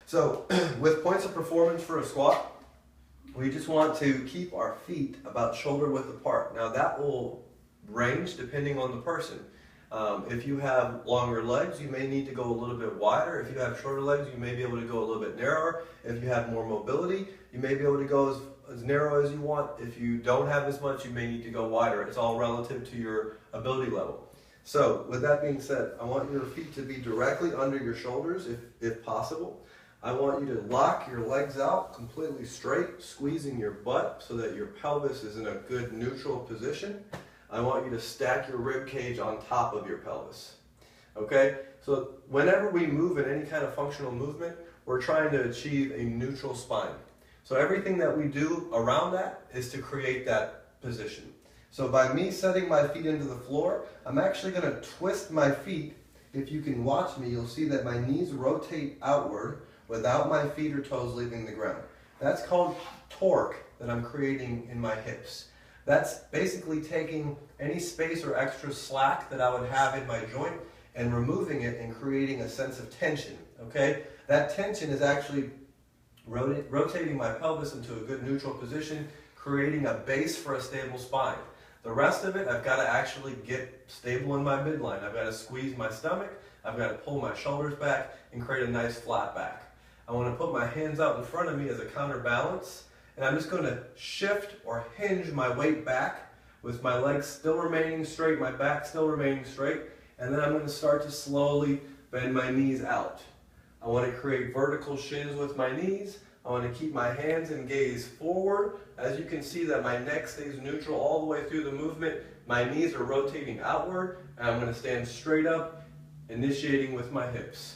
So with points of performance for a squat, we just want to keep our feet about shoulder width apart. Now that will range depending on the person. If you have longer legs, you may need to go a little bit wider. If you have shorter legs, you may be able to go a little bit narrower. If you have more mobility, you may be able to go as narrow as you want. If you don't have as much, you may need to go wider. It's all relative to your ability level. So with that being said, I want your feet to be directly under your shoulders if possible. I want you to lock your legs out completely straight, squeezing your butt so that your pelvis is in a good neutral position. I want you to stack your rib cage on top of your pelvis. Okay? So whenever we move in any kind of functional movement, we're trying to achieve a neutral spine. So everything that we do around that is to create that position. So by me setting my feet into the floor, I'm actually going to twist my feet. If you can watch me, you'll see that my knees rotate outward without my feet or toes leaving the ground. That's called torque that I'm creating in my hips. That's basically taking any space or extra slack that I would have in my joint and removing it and creating a sense of tension, okay? That tension is actually rotating my pelvis into a good neutral position, creating a base for a stable spine. The rest of it, I've got to actually get stable in my midline. I've got to squeeze my stomach, I've got to pull my shoulders back and create a nice flat back. I want to put my hands out in front of me as a counterbalance, and I'm just going to shift or hinge my weight back with my legs still remaining straight, my back still remaining straight, and then I'm going to start to slowly bend my knees out. I want to create vertical shins with my knees. I want to keep my hands and gaze forward. As you can see that my neck stays neutral all the way through the movement. My knees are rotating outward, and I'm going to stand straight up, initiating with my hips.